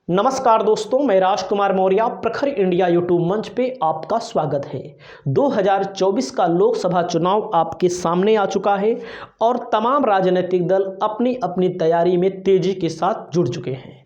नमस्कार दोस्तों, मैं राजकुमार मौर्य प्रखर इंडिया यूट्यूब मंच पे आपका स्वागत है। 2024 का लोकसभा चुनाव आपके सामने आ चुका है और तमाम राजनीतिक दल अपनी अपनी तैयारी में तेजी के साथ जुड़ चुके हैं।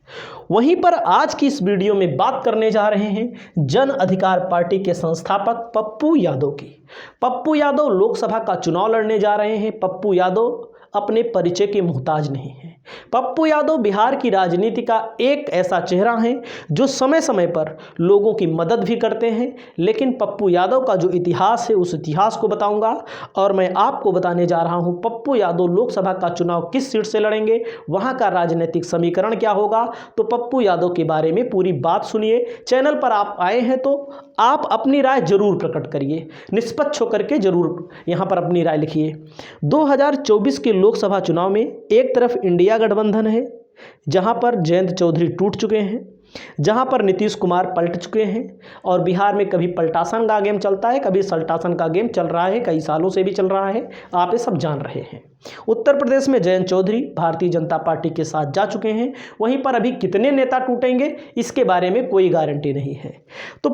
वहीं पर आज की इस वीडियो में बात करने जा रहे हैं जन अधिकार पार्टी के संस्थापक पप्पू यादव की। पप्पू यादव लोकसभा का चुनाव लड़ने जा रहे हैं। पप्पू यादव अपने परिचय के मोहताज नहीं है। पप्पू यादव बिहार की राजनीति का एक ऐसा चेहरा है जो समय समय पर लोगों की मदद भी करते हैं। लेकिन पप्पू यादव का जो इतिहास है उस इतिहास को बताऊंगा और मैं आपको बताने जा रहा हूं पप्पू यादव लोकसभा का चुनाव किस सीट से लड़ेंगे, वहां का राजनीतिक समीकरण क्या होगा। तो पप्पू यादव के बारे में पूरी बात सुनिए। चैनल पर आप आए हैं तो आप अपनी राय जरूर प्रकट करिए, निष्पक्ष होकर के जरूर यहां पर अपनी राय लिखिए। 2024 के लोकसभा चुनाव में एक तरफ इंडिया गठबंधन है जहां पर जयंत चौधरी टूट चुके हैं, जहां पर नीतीश कुमार पलट चुके हैं और बिहार में कभी पलटासन का गेम चलता है, कभी सल्टासन का गेम चल रहा है, कई सालों से भी चल रहा है, आप ये सब जान रहे हैं। उत्तर प्रदेश में जयंत चौधरी भारतीय जनता पार्टी के साथ जा चुके हैं। वहीं पर अभी कितने नेता टूटेंगे इसके बारे में कोई गारंटी नहीं है। तो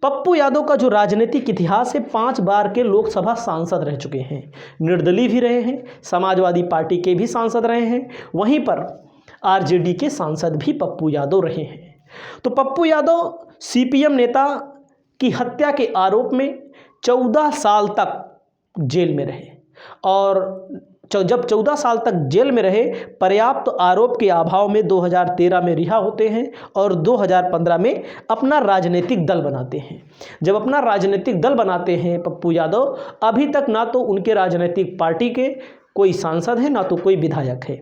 पप्पू यादव का जो राजनीतिक इतिहास है, 5 बार के लोकसभा सांसद रह चुके हैं, निर्दलीय भी रहे हैं, समाजवादी पार्टी के भी सांसद रहे हैं, वहीं पर आरजेडी के सांसद भी पप्पू यादव रहे हैं। तो पप्पू यादव सीपीएम नेता की हत्या के आरोप में 14 साल तक जेल में रहे और जब 14 साल तक जेल में रहे, पर्याप्त आरोप के अभाव में 2013 में रिहा होते हैं और 2015 में अपना राजनीतिक दल बनाते हैं। जब अपना राजनीतिक दल बनाते हैं पप्पू यादव, अभी तक ना तो उनके राजनीतिक पार्टी के कोई सांसद है ना तो कोई विधायक है।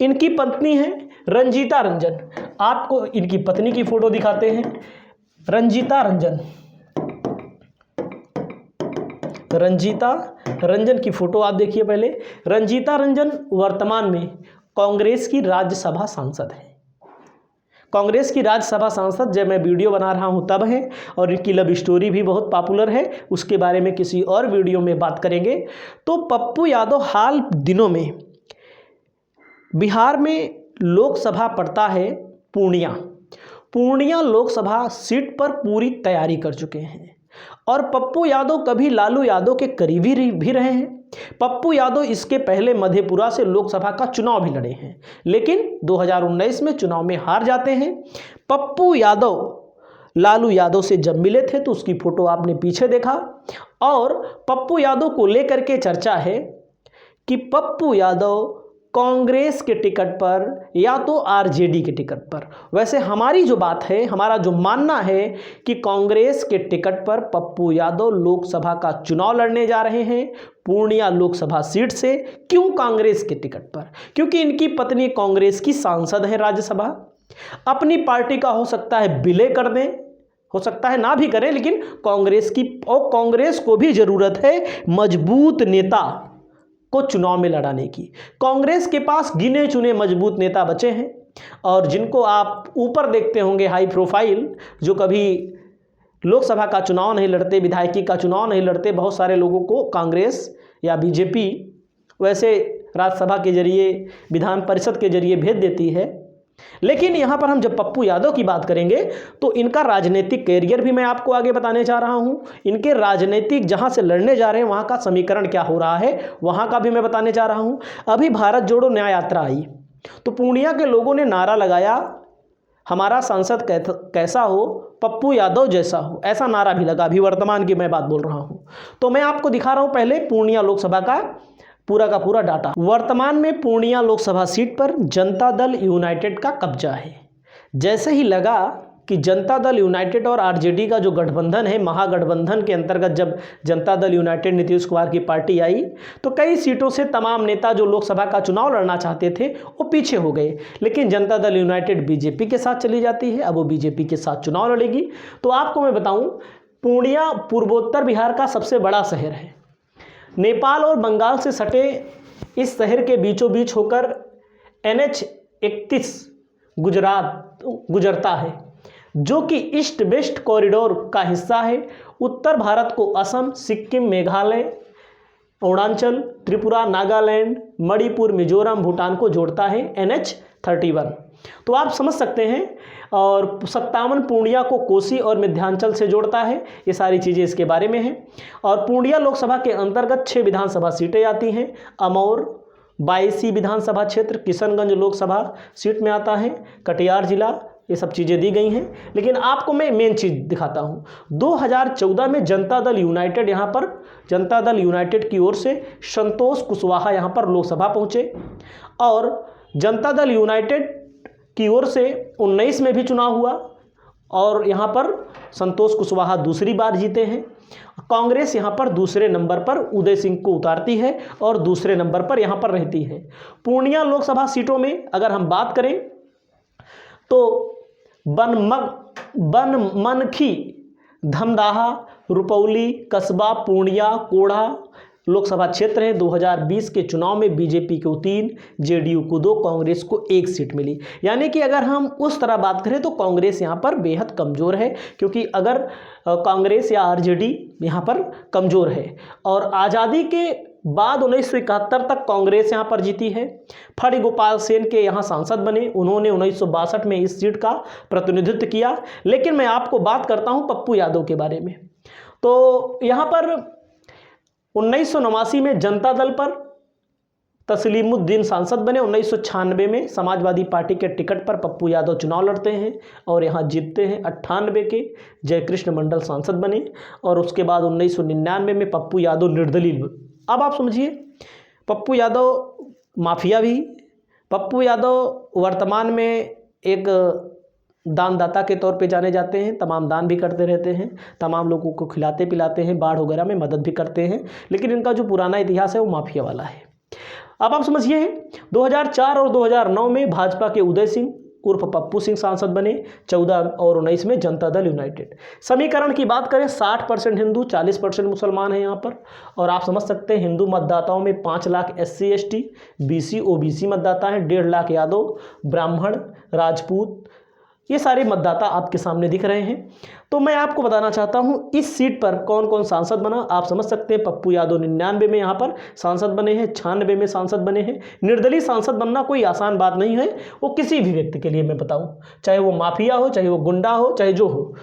इनकी पत्नी है रंजीता रंजन। आपको इनकी पत्नी की फोटो दिखाते हैं। रंजीता रंजन की फोटो आप देखिए पहले। रंजीता रंजन वर्तमान में कांग्रेस की राज्यसभा सांसद है। कांग्रेस की राज्यसभा सांसद जब मैं वीडियो बना रहा हूं तब है और इनकी लव स्टोरी भी बहुत पॉपुलर है, उसके बारे में किसी और वीडियो में बात करेंगे। तो पप्पू यादव हाल दिनों में बिहार में लोकसभा पड़ता है पूर्णिया लोकसभा सीट पर पूरी तैयारी कर चुके हैं और पप्पू यादव कभी लालू यादव के करीबी भी रहे हैं। पप्पू यादव इसके पहले मधेपुरा से लोकसभा का चुनाव भी लड़े हैं, लेकिन 2019 में चुनाव में हार जाते हैं। पप्पू यादव लालू यादव से जब मिले थे तो उसकी फोटो आपने पीछे देखा और पप्पू यादव को लेकर के चर्चा है कि पप्पू यादव कांग्रेस के टिकट पर या तो आरजेडी के टिकट पर। वैसे हमारी जो बात है, हमारा जो मानना है कि कांग्रेस के टिकट पर पप्पू यादव लोकसभा का चुनाव लड़ने जा रहे हैं पूर्णिया लोकसभा सीट से। क्यों कांग्रेस के टिकट पर? क्योंकि इनकी पत्नी कांग्रेस की सांसद है राज्यसभा। अपनी पार्टी का हो सकता है विलय कर दें, हो सकता है ना भी करें, लेकिन कांग्रेस को भी जरूरत है मजबूत नेता को चुनाव में लड़ाने की। कांग्रेस के पास गिने चुने मजबूत नेता बचे हैं और जिनको आप ऊपर देखते होंगे हाई प्रोफाइल, जो कभी लोकसभा का चुनाव नहीं लड़ते, विधायकी का चुनाव नहीं लड़ते। बहुत सारे लोगों को कांग्रेस या बीजेपी वैसे राज्यसभा के जरिए, विधान परिषद के जरिए भेज देती है। लेकिन यहाँ पर हम जब पप्पू यादव की बात करेंगे तो इनका राजनीतिक कैरियर भी मैं आपको आगे बताने जा रहा हूँ। इनके राजनीतिक जहाँ से लड़ने जा रहे हैं वहाँ का समीकरण क्या हो रहा है वहाँ का भी मैं बताने जा रहा हूँ। अभी भारत जोड़ो न्याय यात्रा आई तो पूर्णिया के लोगों ने नारा लगाया, हमारा सांसद कैसा हो, पप्पू यादव जैसा हो, ऐसा नारा भी लगा। अभी वर्तमान की मैं बात बोल रहा हूँ। तो मैं आपको दिखा रहा हूँ पहले पूर्णिया लोकसभा का पूरा का पूरा डाटा। वर्तमान में पूर्णिया लोकसभा सीट पर जनता दल यूनाइटेड का कब्जा है। जैसे ही लगा कि जनता दल यूनाइटेड और आरजेडी का जो गठबंधन है, महागठबंधन के अंतर्गत जब जनता दल यूनाइटेड नीतीश कुमार की पार्टी आई तो कई सीटों से तमाम नेता जो लोकसभा का चुनाव लड़ना चाहते थे वो पीछे हो गए। लेकिन जनता दल यूनाइटेड बीजेपी के साथ चली जाती है, अब वो बीजेपी के साथ चुनाव लड़ेगी। तो आपको मैं बताऊं, पूर्णिया पूर्वोत्तर बिहार का सबसे बड़ा शहर है। नेपाल और बंगाल से सटे इस शहर के बीचों बीच होकर NH 31 गुजरता है, जो कि ईस्ट वेस्ट कॉरिडोर का हिस्सा है। उत्तर भारत को असम, सिक्किम, मेघालय, अरुणाचल, त्रिपुरा, नागालैंड, मणिपुर, मिजोरम, भूटान को जोड़ता है NH 31। तो आप समझ सकते हैं। और 57 पूर्णिया को कोसी और मध्यांचल से जोड़ता है। ये सारी चीज़ें इसके बारे में हैं। और पूर्णिया लोकसभा के अंतर्गत 6 विधानसभा सीटें आती हैं। अमौर 22 विधानसभा क्षेत्र, किशनगंज लोकसभा सीट में आता है, कटिहार जिला, ये सब चीज़ें दी गई हैं। लेकिन आपको मैं मेन चीज़ दिखाता हूँ। 2014 में जनता दल यूनाइटेड जनता दल यूनाइटेड की ओर से संतोष कुशवाहा यहाँ पर लोकसभा पहुँचे। और जनता दल यूनाइटेड की ओर से 19 में भी चुनाव हुआ और यहाँ पर संतोष कुशवाहा दूसरी बार जीते हैं। कांग्रेस यहाँ पर दूसरे नंबर पर उदय सिंह को उतारती है और दूसरे नंबर पर यहाँ पर रहती है। पूर्णिया लोकसभा सीटों में अगर हम बात करें तो बनमनखी, धमदाहा, रुपौली, कस्बा, पूर्णिया, कोढ़ा लोकसभा क्षेत्र है। 2020 के चुनाव में बीजेपी को 3, जेडीयू को 2, कांग्रेस को 1 सीट मिली। यानी कि अगर हम उस तरह बात करें तो कांग्रेस यहाँ पर बेहद कमज़ोर है, क्योंकि अगर कांग्रेस या आरजेडी यहाँ पर कमज़ोर है। और आज़ादी के बाद 1971 तक कांग्रेस यहाँ पर जीती है। फणि गोपाल सेन के यहाँ सांसद बने, उन्होंने 1962 में इस सीट का प्रतिनिधित्व किया। लेकिन मैं आपको बात करता हूँ पप्पू यादव के बारे में। तो यहाँ पर 1989 में जनता दल पर तस्लीमुद्दीन सांसद बने। 1996 में समाजवादी पार्टी के टिकट पर पप्पू यादव चुनाव लड़ते हैं और यहाँ जीतते हैं। 98 के जयकृष्ण मंडल सांसद बने और उसके बाद 1999 में पप्पू यादव निर्दलीय। अब आप समझिए, पप्पू यादव माफिया भी, पप्पू यादव वर्तमान में एक दानदाता के तौर पे जाने जाते हैं। तमाम दान भी करते रहते हैं, तमाम लोगों को खिलाते पिलाते हैं, बाढ़ वगैरह में मदद भी करते हैं। लेकिन इनका जो पुराना इतिहास है वो माफिया वाला है। अब आप समझिए, 2004 और 2009 में भाजपा के उदय सिंह उर्फ पप्पू सिंह सांसद बने। 14 और 19 में जनता दल यूनाइटेड। समीकरण की बात करें, 60% हिंदू, 40% मुसलमान हैं यहाँ पर। और आप समझ सकते हैं हिंदू मतदाताओं में 5 lakh SC ST, BC OBC मतदाता हैं, 1.5 लाख यादव, ब्राह्मण, राजपूत, ये सारे मतदाता आपके सामने दिख रहे हैं। तो मैं आपको बताना चाहता हूं इस सीट पर कौन कौन सांसद बना। आप समझ सकते हैं पप्पू यादव 99 में यहाँ पर सांसद बने हैं, 96 में सांसद बने हैं। निर्दलीय सांसद बनना कोई आसान बात नहीं है, वो किसी भी व्यक्ति के लिए मैं बताऊं, चाहे वो माफिया हो, चाहे वो गुंडा हो, चाहे जो हो।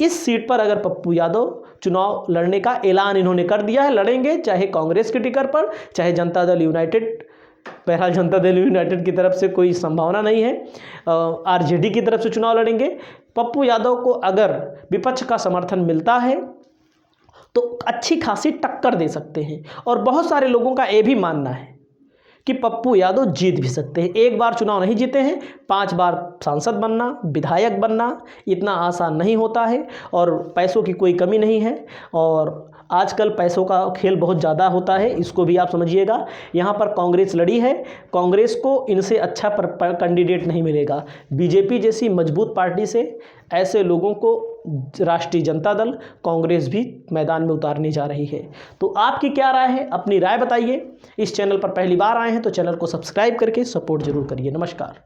इस सीट पर अगर पप्पू यादव चुनाव लड़ने का ऐलान इन्होंने कर दिया है, लड़ेंगे, चाहे कांग्रेस के टिकट पर, चाहे जनता दल यूनाइटेड। बहरहाल जनता दल यूनाइटेड की तरफ से कोई संभावना नहीं है, आरजेडी की तरफ से चुनाव लड़ेंगे। पप्पू यादव को अगर विपक्ष का समर्थन मिलता है तो अच्छी खासी टक्कर दे सकते हैं। और बहुत सारे लोगों का ये भी मानना है कि पप्पू यादव जीत भी सकते हैं। एक बार चुनाव नहीं जीते हैं, 5 बार सांसद बनना, विधायक बनना इतना आसान नहीं होता है। और पैसों की कोई कमी नहीं है और आजकल पैसों का खेल बहुत ज़्यादा होता है, इसको भी आप समझिएगा। यहाँ पर कांग्रेस लड़ी है, कांग्रेस को इनसे अच्छा कैंडिडेट नहीं मिलेगा। बीजेपी जैसी मजबूत पार्टी से ऐसे लोगों को राष्ट्रीय जनता दल, कांग्रेस भी मैदान में उतारने जा रही है। तो आपकी क्या राय है, अपनी राय बताइए। इस चैनल पर पहली बार आए हैं तो चैनल को सब्सक्राइब करके सपोर्ट जरूर करिए। नमस्कार।